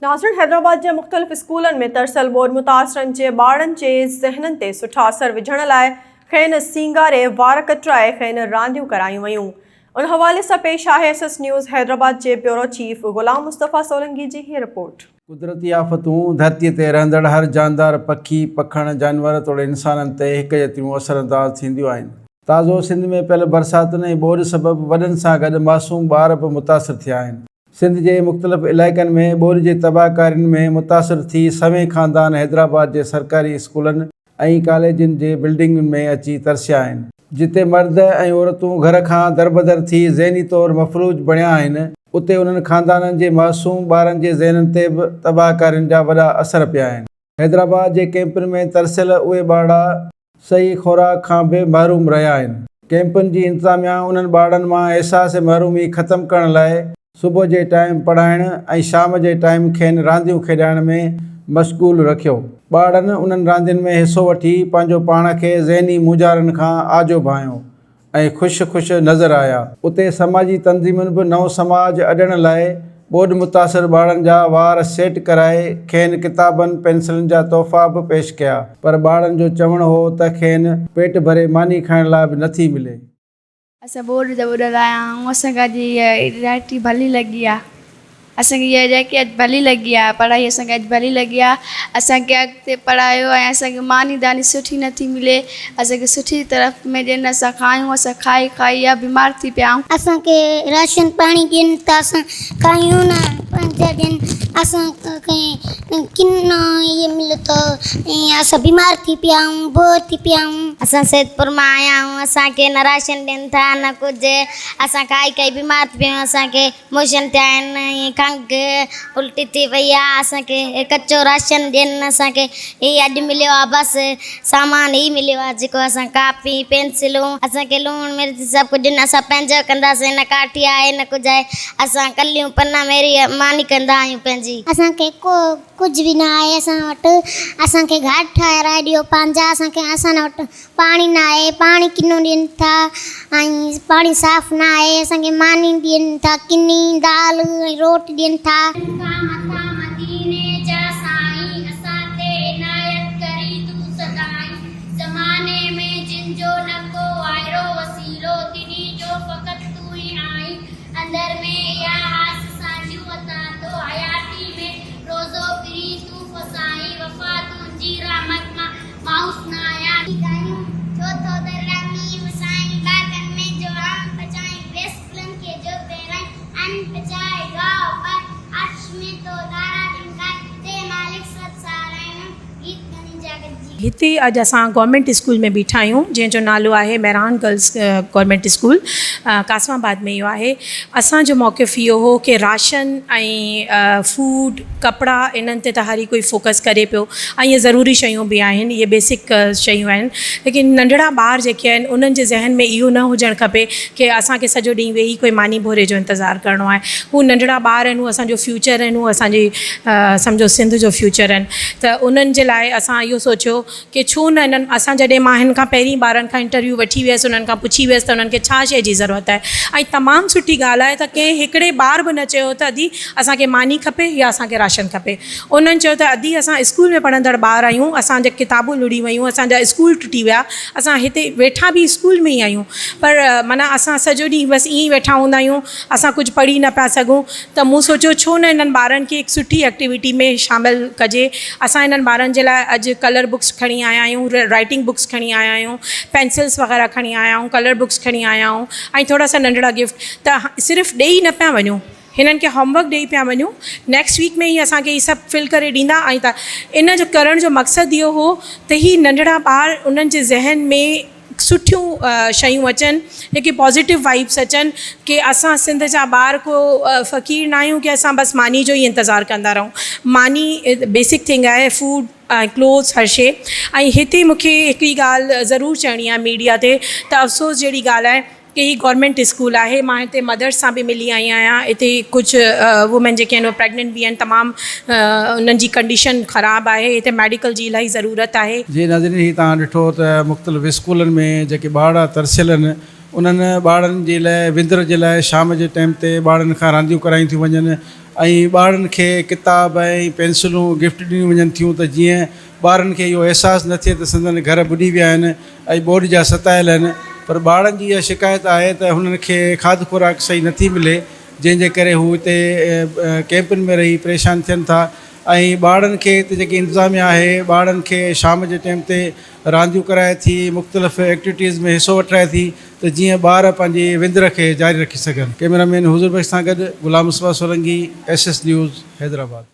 नाज़रीन, हैदराबाद के मुख़्तलिफ़ स्कूलों में तरसल बोर मुतासरन के ॿारनि के ज़हननि ते सुठा असर विझण लाइ खेनि सींगारे वार कटराए खेनि रांदियूं करायूं वयूं। उन हवाले से पेश आहे SS न्यूज़ हैदराबाद के ब्यूरो चीफ गुलाम मुस्तफ़ा सोलंकी की ही रिपोर्ट। कुदरती आफ़तूं धरती ते रहंदड़ हर जानदार पखी पखण जानवर तोड़े इंसाननि ते हिक जतियूं असरअंदाज़ थींदियूं आहिनि। ताज़ो सिंध में पियल बरसातुनि ऐं ॿोॾि सबबि वॾनि सां गॾु मासूम ॿार बि मुतासिर थिया आहिनि। सिंध के मुख़्तलिफ़ इलाइक़नि में ॿोॾि जे तबाहकारियुनि में मुतासिर थी सवें ख़ानदान हैदराबाद के सरकारी स्कूलनि ऐं कॉलेजनि जे बिल्डिंगुनि में अची तरसिया आहिनि, जिते मर्द ऐं औरतूं घर खां दरबदर थी ज़हनी तौर मफ़लूज बणिया आहिनि। उते उन्हनि ख़ानदाननि जे मासूम ॿारनि जे ज़हननि ते बि तबाहकारियुनि जा वॾा असर पिया आहिनि। हैदराबाद जे कैंपुनि में तरसियल उहे ॿार सही खुराक खां बि महरूम रहिया आहिनि। कैंपुनि जी इंतज़ामिया उन्हनि ॿारनि मां अहसास महरूमी ख़तमु करण लाइ सुबुह जे टाइम पढ़ाइण ऐं शाम जे टाइम खेनि रांदियूं खेॾाइण में मशगूल रखियो। ॿारनि उन्हनि रांदियुनि में हिसो वठी पंहिंजो पाण खे ज़हनी मुजारनि खां आजो भायो ऐं ख़ुशि नज़र आया। उते समाजी तंज़ीमुनि बि नओं समाज अॾण लाइ ॿोॾि मुतासिर ॿारनि जा वार सेट कराए खेनि किताबनि पेंसिलनि जा तोहफ़ा बि पेश कया, पर ॿारनि जो चवणु हो त खेनि पेट भरे मानी खाइण लाइ बि नथी मिले। असां बोर्ड जा ॿुधल आहियां ऐं असांखे अॼु इहा राइटी भली लॻी आहे। असांखे इहा जेकी अॼु भली लॻी आहे, पढ़ाई असांखे अॼु भली लॻी आहे। असांखे अॻिते पढ़ायो ऐं असांखे मानी दानी सुठी नथी मिले। असांखे सुठी तरफ़ में ॾियनि, असां खायूं, असां खाई खाई या बीमार थी पिया आहियूं। असांखे राशन पाणी ॾियनि त असां खायूं न, पंहिंजा ॾियनि असांखे किन इहे मिले थो ऐं असां बीमार थी पिया आहियूं, बोर थी पिया आहियूं। असां सैदपुर मां आया आहियूं, असांखे न राशन ॾियनि था न कुझु, असां खाई खाई बीमार थी पिया आहियूं। असांखे मोशन थिया आहिनि, खंघि उल्टी थी वई आहे। असांखे कचो राशन ॾियनि, असांखे हीअ अॼु मिलियो आहे, बसि सामान ई मिलियो आहे जेको असां कापी पेंसिलूं, असांखे लूणु मिर्च सभु कुझु ॾियनि। असां पंहिंजो कंदासीं, न काठी आहे न कुझु आहे। असां कलियूं पना मेरी मानी कंदा आहियूं पंहिंजी। असांखे कुझु बि न आहे असां वटि। असांखे घाट ठाराए ॾियो पंहिंजा। असां वटि पाणी न आहे, पाणी किनो ॾियनि था ऐं पाणी साफ़ न आहे। असांखे मानी ॾियनि था, किनी दाल ऐं रोटी ॾियनि था। हिते अॼु असां गवर्नमेंट स्कूल में बीठा आहियूं, जंहिंजो नालो आहे Mehran girls government school, Qasimabad में इहो आहे। असांजो मौक़िफ़ इहो हो कि राशन ऐं फूड कपिड़ा इन्हनि ते त हर कोई फोकस करे पियो ऐं इहे ज़रूरी शयूं बि आहिनि, इहे बेसिक शयूं आहिनि। लेकिन नंढड़ा ॿार जेके आहिनि उन्हनि जे ज़हन में इहो न हुजणु खपे कि असांखे सॼो ॾींहुं वेही कोई मानी भोरे जो इंतज़ारु करिणो आहे। हू नंढड़ा ॿार आहिनि, हू असांजो फ्यूचर आहिनि, हू असांजी सम्झो सिंध जो फ्यूचर आहिनि। त उन्हनि जे लाइ असां इहो सोचियो कि छो न इन्हनि, असां जॾहिं मां हिन खां पहिरीं ॿारनि खां इंटरव्यू वठी वियसि, उन्हनि खां पुछी वियसि त उन्हनि खे छा शइ जी ज़रूरत आहे, ऐं तमामु सुठी ॻाल्हि आहे त कंहिं हिकिड़े ॿार बि न चयो त अदी असांखे मानी खपे या असांखे राशन खपे। उन्हनि चयो त अदी असां स्कूल में पढ़ंदड़ ॿार आहियूं, असांजा किताबूं लुड़ी वियूं, असांजा स्कूल टुटी विया, असां हिते वेठा बि स्कूल में ई आहियूं, पर माना असां सॼो ॾींहुं बसि ईअं ई वेठा हूंदा आहियूं, असां कुझु पढ़ी न पिया सघूं। त मूं सोचियो छो न इन्हनि ॿारनि खे हिकु सुठी एक्टिविटी में शामिलु कजे। असां इन्हनि ॿारनि जे लाइ अॼु कलर बुक्स खणी आया आहियूं, राइटिंग बुक्स खणी आया आहियूं, पेंसिल्स वग़ैरह खणी आया आहियूं, कलर बुक्स खणी आया आहियूं ऐं थोरा सा नंढड़ा गिफ्ट। त सिर्फ़ु ॾेई न पिया वञूं, हिननि खे होमवर्क ॾेई पिया वञूं, नेक्स्ट वीक में ई असांखे ही सभु फिल करे ॾींदा। ऐं त इन जो करण जो मक़सदु इहो हो त ही नंढड़ा ॿार उन्हनि जे ज़हन में सुठियूं शयूं अचनि, जेके पॉज़िटिव वाइब्स अचनि कि असां सिंध जा ॿार को फ़क़ीर न आहियूं कि असां बसि मानी जो ई इंतज़ारु कंदा रहूं। मानी बेसिक थिंग आहे, फूड क्लोथ्स हर शइ। ऐं हिते मूंखे हिकिड़ी ॻाल्हि ज़रूरु चवणी आहे मीडिया ते, त अफ़सोस जहिड़ी ॻाल्हि आहे कि ही गवर्नमेंट स्कूल आहे। मां हिते मदर्स सां बि मिली आई आहियां। हिते कुझु वुमेन जेके आहिनि उहे प्रेगनेंट बि आहिनि, तमामु उन्हनि जी कंडीशन ख़राबु आहे। हिते मेडिकल जी इलाही ज़रूरत आहे। जी नाज़रीन, ही तव्हां ॾिठो त मुख़्तलिफ़ स्कूलनि में जेके ॿार तरसियल आहिनि उन्हनि ॿारनि जे लाइ विंदर जे लाइ शाम जे टाइम ते ॿारनि खां रांदियूं करायूं थियूं वञनि ऐं ॿारनि खे किताब ऐं पेंसिलूं गिफ्ट ॾिनियूं वञनि थियूं त जीअं ॿारनि खे इहो अहसासु न थिए त संदनि घर ॿुॾी विया आहिनि ऐं बोर्ड जा सतायल आहिनि। पर ॿारनि जी इहा शिकायत आहे त हुननि खे खाध खुराक सही नथी मिले, जंहिंजे करे हू हिते कैंपनि में रही परेशान थियनि था। ऐं ॿारनि खे हिते जेकी इंतिज़ामिया आहे ॿारनि खे शाम जे टाइम ते रांदियूं कराए थी, मुख़्तलिफ़ एक्टिविटीज़ में हिसो वठाए थी त जीअं ॿार पंहिंजी विंदर खे जारी रखी सघनि। कैमरामैन हुज़ूर बख़्श सां गॾु ग़ुलाम मुस्तफ़ा सोलंकी, SS न्यूज़, हैदराबाद।